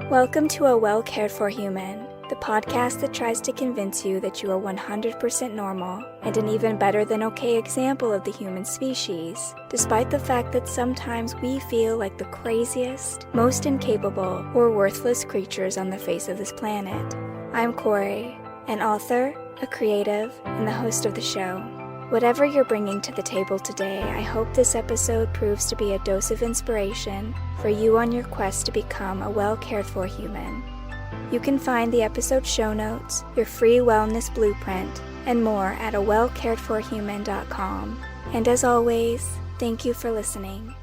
Welcome to A Well Cared For Human, the podcast that tries to convince you that you are 100% normal and an even better than okay example of the human species, despite the fact that sometimes we feel like the craziest, most incapable, or worthless creatures on the face of this planet. I'm Kory, an author, a creative, and the host of the show. Whatever you're bringing to the table today, I hope this episode proves to be a dose of inspiration for you on your quest to become a well-cared-for human. You can find the episode show notes, your free wellness blueprint, and more at awellcaredforhuman.com. And as always, thank you for listening.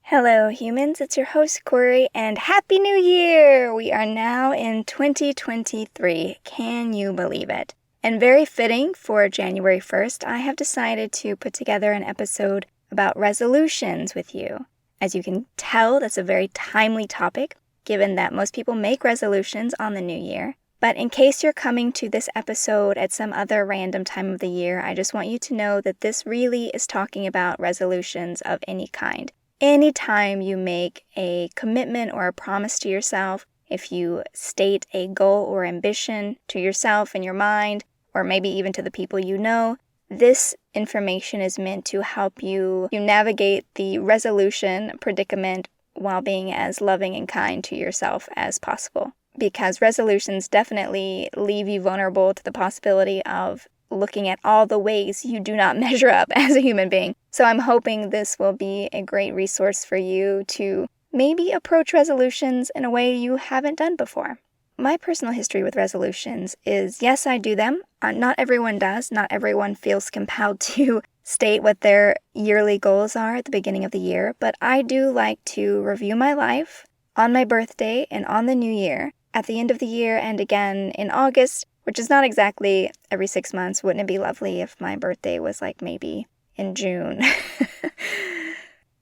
Hello humans, it's your host Kory, and Happy New Year! We are now in 2023, can you believe it? And very fitting for January 1st, I have decided to put together an episode about resolutions with you. As you can tell, that's a very timely topic, given that most people make resolutions on the new year. But in case you're coming to this episode at some other random time of the year, I just want you to know that this really is talking about resolutions of any kind. Anytime you make a commitment or a promise to yourself, if you state a goal or ambition to yourself in your mind, or maybe even to the people you know, this information is meant to help you navigate the resolution predicament while being as loving and kind to yourself as possible. Because resolutions definitely leave you vulnerable to the possibility of looking at all the ways you do not measure up as a human being. So I'm hoping this will be a great resource for you to maybe approach resolutions in a way you haven't done before. My personal history with resolutions is, yes, I do them. Not everyone does. Not everyone feels compelled to state what their yearly goals are at the beginning of the year. But I do like to review my life on my birthday and on the new year, at the end of the year and again in August, which is not exactly every 6 months. Wouldn't it be lovely if my birthday was like maybe in June?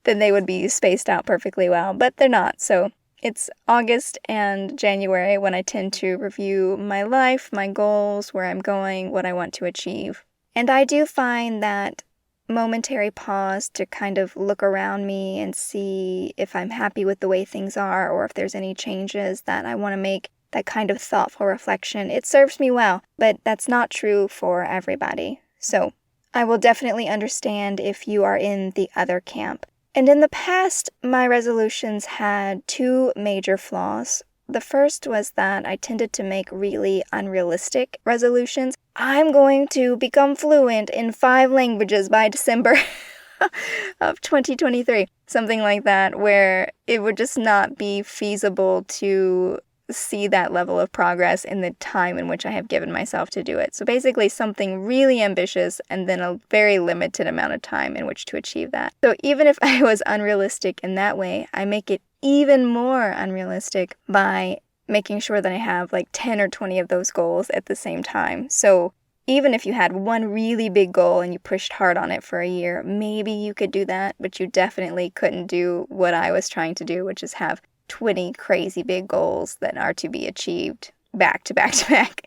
Then they would be spaced out perfectly well, but they're not. So it's August and January when I tend to review my life, my goals, where I'm going, what I want to achieve. And I do find that momentary pause to kind of look around me and see if I'm happy with the way things are or if there's any changes that I want to make. That kind of thoughtful reflection, it serves me well, but that's not true for everybody. So I will definitely understand if you are in the other camp. And in the past, my resolutions had two major flaws. The first was that I tended to make really unrealistic resolutions. I'm going to become fluent in 5 languages by December of 2023. Something like that, where it would just not be feasible to see that level of progress in the time in which I have given myself to do it. So basically something really ambitious and then a very limited amount of time in which to achieve that. So even if I was unrealistic in that way, I make it even more unrealistic by making sure that I have like 10 or 20 of those goals at the same time. So even if you had one really big goal and you pushed hard on it for a year, maybe you could do that, but you definitely couldn't do what I was trying to do, which is have 20 crazy big goals that are to be achieved back to back to back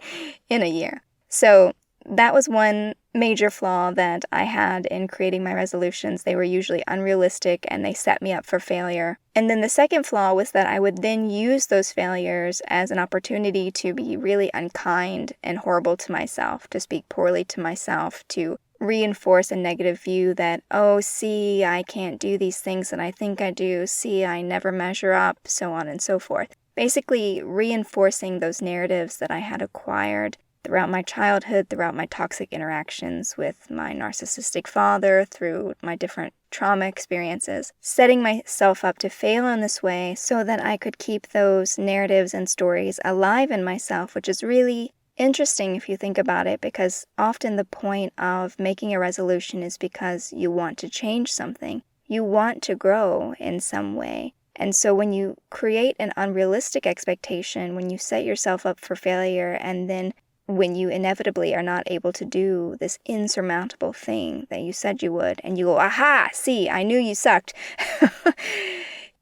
in a year. So that was one major flaw that I had in creating my resolutions. They were usually unrealistic and they set me up for failure. And then the second flaw was that I would then use those failures as an opportunity to be really unkind and horrible to myself, to speak poorly to myself, to reinforce a negative view that, oh, see, I can't do these things that I think I do, see, I never measure up, so on and so forth. Basically reinforcing those narratives that I had acquired throughout my childhood, throughout my toxic interactions with my narcissistic father, through my different trauma experiences, setting myself up to fail in this way so that I could keep those narratives and stories alive in myself, which is really interesting if you think about it, because often the point of making a resolution is because you want to change something. You want to grow in some way. And so when you create an unrealistic expectation, when you set yourself up for failure, and then when you inevitably are not able to do this insurmountable thing that you said you would, and you go, aha, see, I knew you sucked.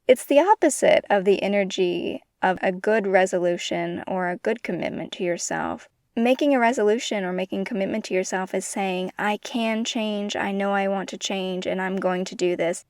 It's the opposite of the energy of a good resolution or a good commitment to yourself. Making a resolution or making a commitment to yourself is saying, I can change, I know I want to change, and I'm going to do this.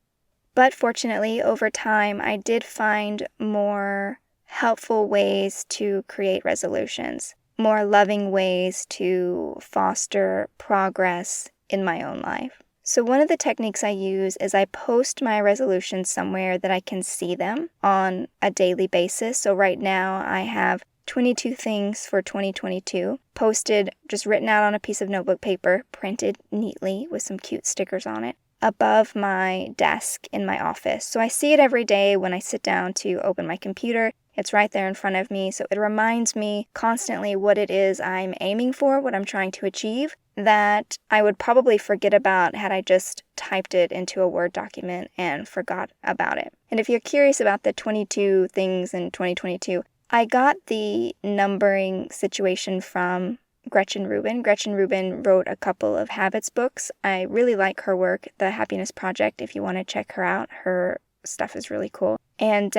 But fortunately, over time, I did find more helpful ways to create resolutions, more loving ways to foster progress in my own life. So one of the techniques I use is I post my resolutions somewhere that I can see them on a daily basis. So right now I have 22 things for 2022 posted, just written out on a piece of notebook paper, printed neatly with some cute stickers on it, above my desk in my office. So I see it every day when I sit down to open my computer. It's right there in front of me, so it reminds me constantly what it is I'm aiming for, what I'm trying to achieve, that I would probably forget about had I just typed it into a Word document and forgot about it. And if you're curious about the 22 things in 2022, I got the numbering situation from Gretchen Rubin. Gretchen Rubin wrote a couple of habits books. I really like her work, The Happiness Project, if you want to check her out. Her stuff is really cool. And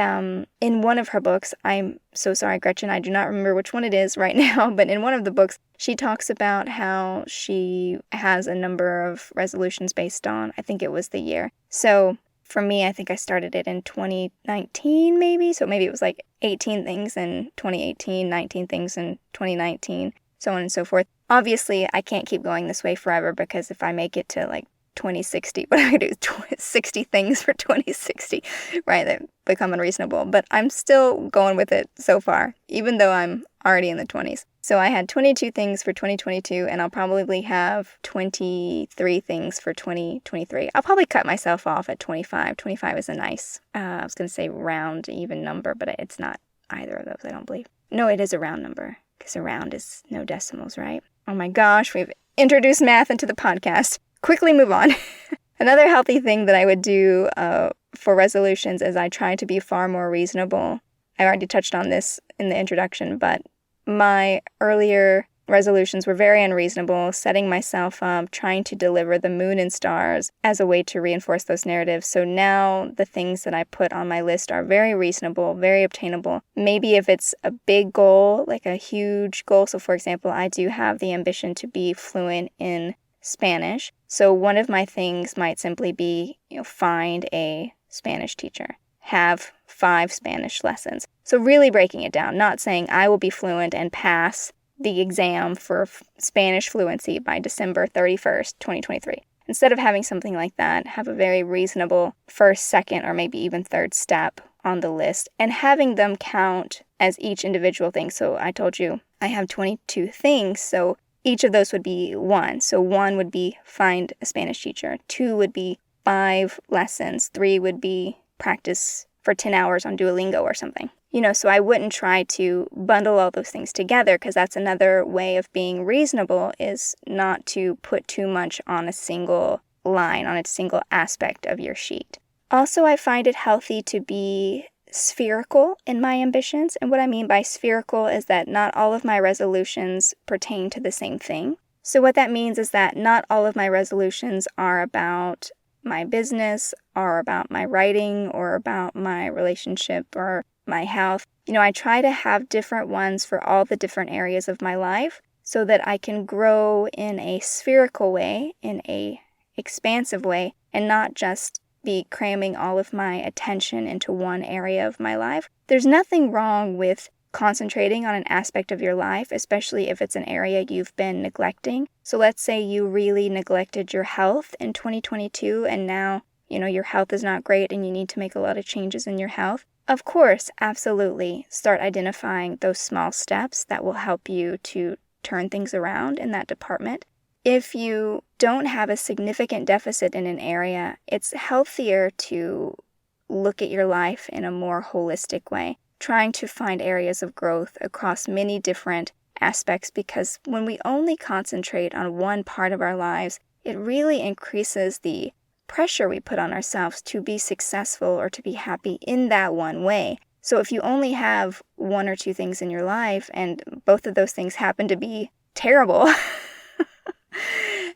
in one of her books, I'm so sorry, Gretchen, I do not remember which one it is right now, but in one of the books, she talks about how she has a number of resolutions based on, I think it was the year. So for me, I think I started it in 2019 maybe, so maybe it was like 18 things in 2018, 19 things in 2019, so on and so forth. Obviously, I can't keep going this way forever, because if I make it to like 2060, what I do is 60 things for 2060, right? That become unreasonable, but I'm still going with it so far, even though I'm already in the 20s. So I had 22 things for 2022, and I'll probably have 23 things for 2023. I'll probably cut myself off at 25. 25 is a nice, I was going to say round, even number, but it's not either of those, I don't believe. No, it is a round number, because a round is no decimals, right? Oh my gosh, we've introduced math into the podcast. Quickly move on. Another healthy thing that I would do for resolutions is I try to be far more reasonable. I already touched on this in the introduction, but my earlier resolutions were very unreasonable, setting myself up, trying to deliver the moon and stars as a way to reinforce those narratives. So now the things that I put on my list are very reasonable, very obtainable. Maybe if it's a big goal, like a huge goal. So for example, I do have the ambition to be fluent in Spanish. So one of my things might simply be, find a Spanish teacher, have 5 Spanish lessons. So really breaking it down, not saying I will be fluent and pass the exam for Spanish fluency by December 31st, 2023. Instead of having something like that, have a very reasonable first, second, or maybe even third step on the list, and having them count as each individual thing. So I told you I have 22 things, so each of those would be 1. So 1 would be find a Spanish teacher. 2 would be 5 lessons. 3 would be practice for 10 hours on Duolingo or something. So I wouldn't try to bundle all those things together, because that's another way of being reasonable, is not to put too much on a single line, on a single aspect of your sheet. Also, I find it healthy to be spherical in my ambitions. And what I mean by spherical is that not all of my resolutions pertain to the same thing. So what that means is that not all of my resolutions are about my business, or about my writing, or about my relationship, or my health. I try to have different ones for all the different areas of my life, so that I can grow in a spherical way, in a expansive way, and not just be cramming all of my attention into one area of my life. There's nothing wrong with concentrating on an aspect of your life, especially if it's an area you've been neglecting. So let's say you really neglected your health in 2022, and now, your health is not great and you need to make a lot of changes in your health. Of course, absolutely, start identifying those small steps that will help you to turn things around in that department. If you don't have a significant deficit in an area, it's healthier to look at your life in a more holistic way, trying to find areas of growth across many different aspects, because when we only concentrate on one part of our lives, it really increases the pressure we put on ourselves to be successful or to be happy in that one way. So if you only have 1 or 2 things in your life, and both of those things happen to be terrible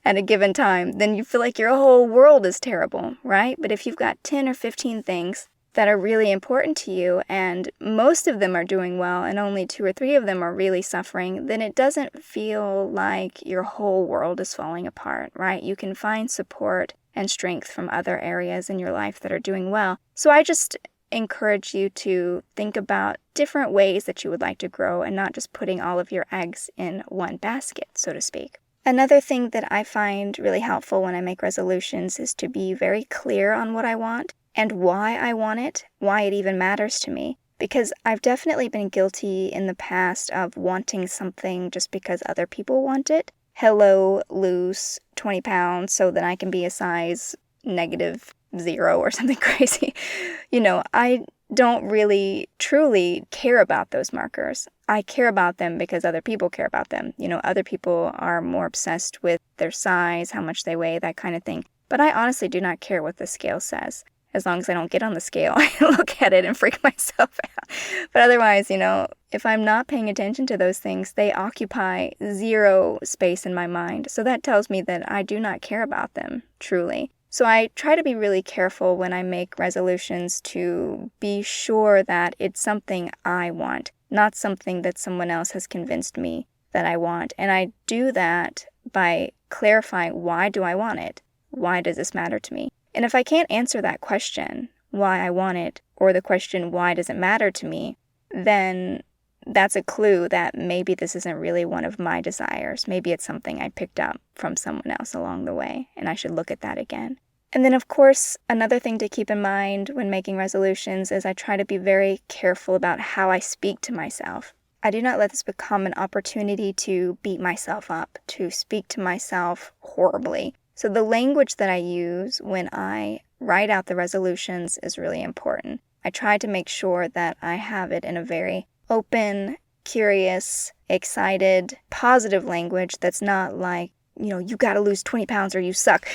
at a given time, then you feel like your whole world is terrible, right? But if you've got 10 or 15 things that are really important to you, and most of them are doing well, and only 2 or 3 of them are really suffering, then it doesn't feel like your whole world is falling apart, right? You can find support and strength from other areas in your life that are doing well. So I just encourage you to think about different ways that you would like to grow and not just putting all of your eggs in one basket, so to speak. Another thing that I find really helpful when I make resolutions is to be very clear on what I want and why I want it, why it even matters to me. Because I've definitely been guilty in the past of wanting something just because other people want it. Hello, lose 20 pounds so that I can be a size -0 or something crazy. I don't really truly care about those markers. I care about them because other people care about them. Other people are more obsessed with their size, how much they weigh, that kind of thing. But I honestly do not care what the scale says. As long as I don't get on the scale, I look at it and freak myself out. But otherwise, if I'm not paying attention to those things, they occupy 0 space in my mind. So that tells me that I do not care about them, truly. So I try to be really careful when I make resolutions to be sure that it's something I want, not something that someone else has convinced me that I want. And I do that by clarifying, why do I want it? Why does this matter to me? And if I can't answer that question, why I want it, or the question, why does it matter to me, then that's a clue that maybe this isn't really one of my desires. Maybe it's something I picked up from someone else along the way, and I should look at that again. And then, of course, another thing to keep in mind when making resolutions is I try to be very careful about how I speak to myself. I do not let this become an opportunity to beat myself up, to speak to myself horribly. So the language that I use when I write out the resolutions is really important. I try to make sure that I have it in a very open, curious, excited, positive language that's not like, you got to lose 20 pounds or you suck.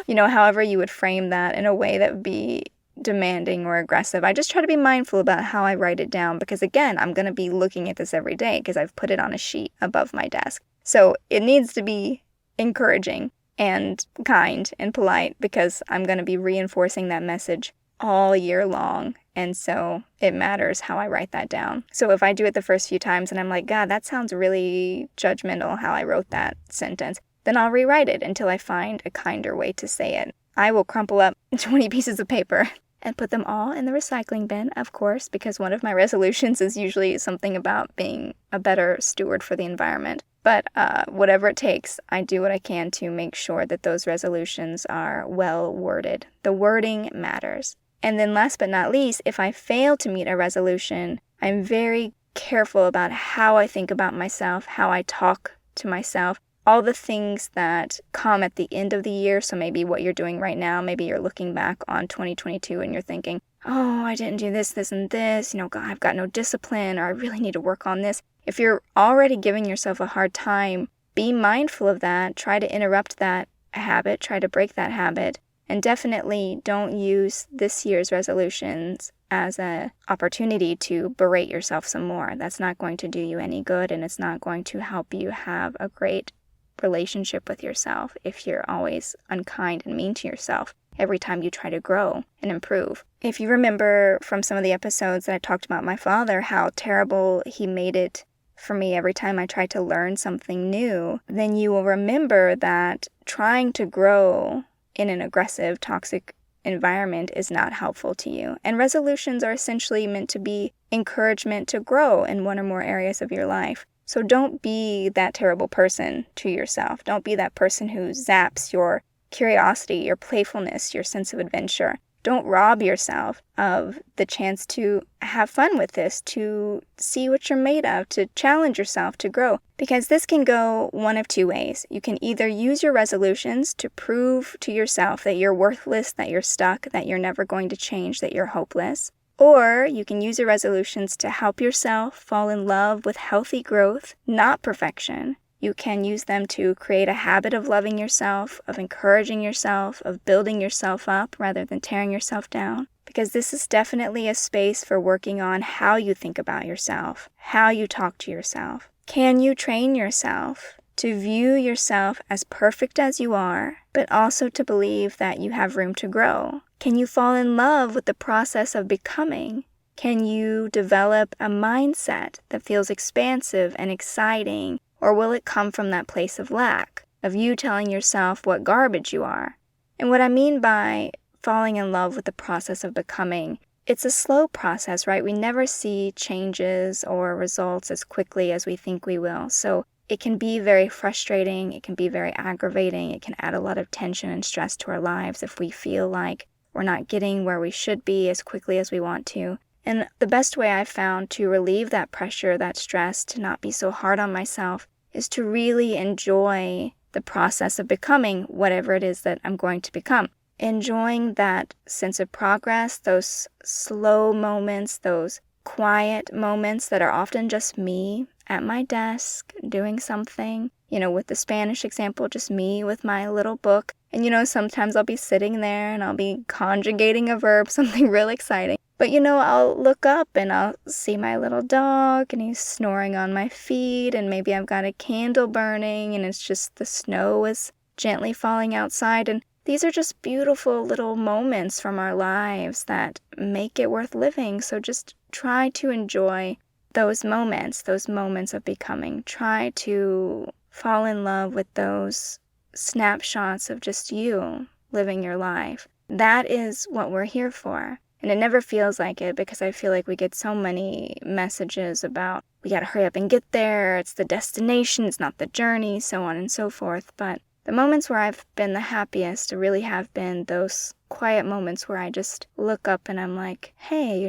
However you would frame that in a way that would be demanding or aggressive. I just try to be mindful about how I write it down because, again, I'm going to be looking at this every day because I've put it on a sheet above my desk. So it needs to be encouraging and kind and polite because I'm going to be reinforcing that message all year long. And so it matters how I write that down. So if I do it the first few times and I'm like, God, that sounds really judgmental how I wrote that sentence, then I'll rewrite it until I find a kinder way to say it. I will crumple up 20 pieces of paper and put them all in the recycling bin, of course, because one of my resolutions is usually something about being a better steward for the environment. But whatever it takes, I do what I can to make sure that those resolutions are well worded. The wording matters. And then last but not least, if I fail to meet a resolution, I'm very careful about how I think about myself, how I talk to myself, all the things that come at the end of the year. So maybe what you're doing right now, maybe you're looking back on 2022 and you're thinking, oh, I didn't do this, this, and this. God, I've got no discipline, or I really need to work on this. If you're already giving yourself a hard time, be mindful of that. Try to interrupt that habit. Try to break that habit. And definitely don't use this year's resolutions as an opportunity to berate yourself some more. That's not going to do you any good, and it's not going to help you have a great relationship with yourself if you're always unkind and mean to yourself every time you try to grow and improve. If you remember from some of the episodes that I talked about my father, how terrible he made it for me every time I tried to learn something new, then you will remember that trying to grow in an aggressive, toxic environment is not helpful to you. And resolutions are essentially meant to be encouragement to grow in one or more areas of your life. So don't be that terrible person to yourself. Don't be that person who zaps your curiosity, your playfulness, your sense of adventure. Don't rob yourself of the chance to have fun with this, to see what you're made of, to challenge yourself, to grow. Because this can go one of two ways. You can either use your resolutions to prove to yourself that you're worthless, that you're stuck, that you're never going to change, that you're hopeless. Or you can use your resolutions to help yourself fall in love with healthy growth, not perfection. You can use them to create a habit of loving yourself, of encouraging yourself, of building yourself up rather than tearing yourself down. Because this is definitely a space for working on how you think about yourself, how you talk to yourself. Can you train yourself to view yourself as perfect as you are, but also to believe that you have room to grow? Can you fall in love with the process of becoming? Can you develop a mindset that feels expansive and exciting? Or will it come from that place of lack, of you telling yourself what garbage you are? And what I mean by falling in love with the process of becoming, it's a slow process, right? We never see changes or results as quickly as we think we will. So it can be very frustrating. It can be very aggravating. It can add a lot of tension and stress to our lives if we feel like we're not getting where we should be as quickly as we want to. And the best way I've found to relieve that pressure, that stress, to not be so hard on myself, is to really enjoy the process of becoming whatever it is that I'm going to become. Enjoying that sense of progress, those slow moments, those quiet moments that are often just me at my desk doing something. With the Spanish example, just me with my little book. And sometimes I'll be sitting there and I'll be conjugating a verb, something real exciting. But I'll look up and I'll see my little dog and he's snoring on my feet, and maybe I've got a candle burning and it's just the snow is gently falling outside. And these are just beautiful little moments from our lives that make it worth living. So just try to enjoy those moments of becoming. Try to fall in love with those snapshots of just you living your life. That is what we're here for. And it never feels like it, because I feel like we get so many messages about we got to hurry up and get there. It's the destination, it's not the journey, so on and so forth. But the moments where I've been the happiest really have been those quiet moments where I just look up and I'm like, hey,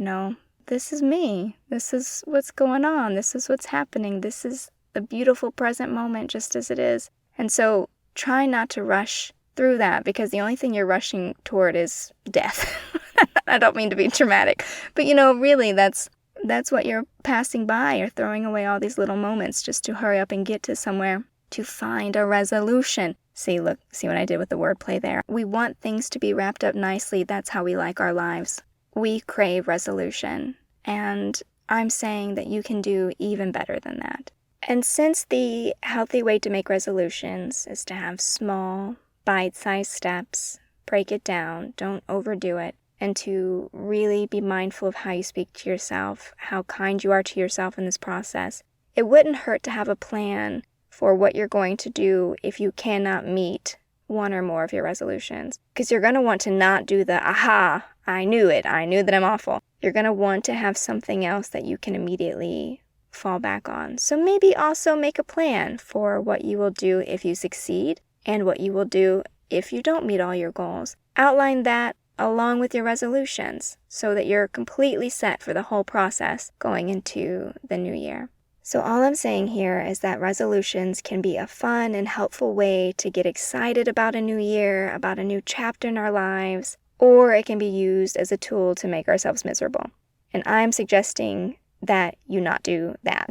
this is me. This is what's going on. This is what's happening. This is the beautiful present moment just as it is. And so try not to rush through that, because the only thing you're rushing toward is death. I don't mean to be dramatic, but really that's what you're passing by. You're throwing away all these little moments just to hurry up and get to somewhere, to find a resolution. See what I did with the wordplay there. We want things to be wrapped up nicely. That's how we like our lives. We crave resolution, and I'm saying that you can do even better than that. And since the healthy way to make resolutions is to have small, bite-sized steps, break it down, don't overdo it, and to really be mindful of how you speak to yourself, how kind you are to yourself in this process, it wouldn't hurt to have a plan for what you're going to do if you cannot meet one or more of your resolutions. Because you're going to want to not do the, aha, I knew it, I knew that I'm awful. You're going to want to have something else that you can immediately fall back on. So maybe also make a plan for what you will do if you succeed and what you will do if you don't meet all your goals. Outline that along with your resolutions so that you're completely set for the whole process going into the new year. So all I'm saying here is that resolutions can be a fun and helpful way to get excited about a new year, about a new chapter in our lives, or it can be used as a tool to make ourselves miserable. And I'm suggesting that you not do that.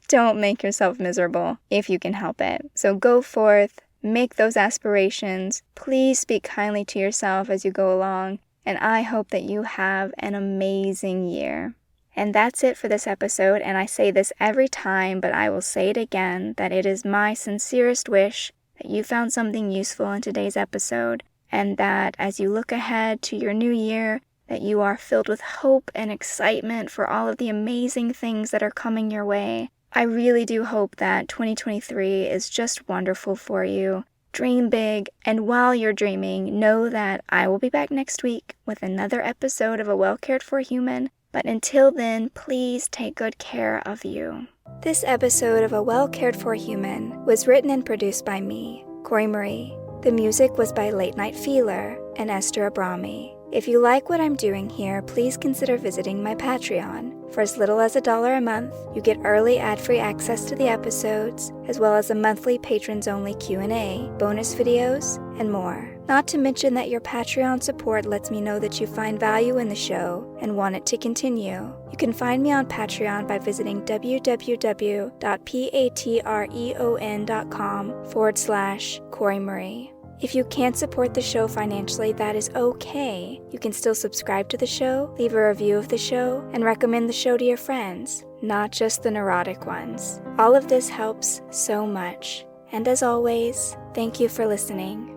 Don't make yourself miserable if you can help it. So go forth, make those aspirations. Please speak kindly to yourself as you go along, and I hope that you have an amazing year. And that's it for this episode, and I say this every time, but I will say it again, that it is my sincerest wish that you found something useful in today's episode, and that as you look ahead to your new year, that you are filled with hope and excitement for all of the amazing things that are coming your way. I really do hope that 2023 is just wonderful for you. Dream big, and while you're dreaming, know that I will be back next week with another episode of A Well Cared For Human. But until then, please take good care of you. This episode of A Well Cared For Human was written and produced by me, Kory Marie. The music was by Late Night Feeler and Esther Abrami. If you like what I'm doing here, please consider visiting my Patreon. For as little as $1 a month, you get early ad-free access to the episodes, as well as a monthly patrons-only Q&A, bonus videos, and more. Not to mention that your Patreon support lets me know that you find value in the show and want it to continue. You can find me on Patreon by visiting www.patreon.com/Kory Marie. If you can't support the show financially, that is okay. You can still subscribe to the show, leave a review of the show, and recommend the show to your friends, not just the neurotic ones. All of this helps so much. And as always, thank you for listening.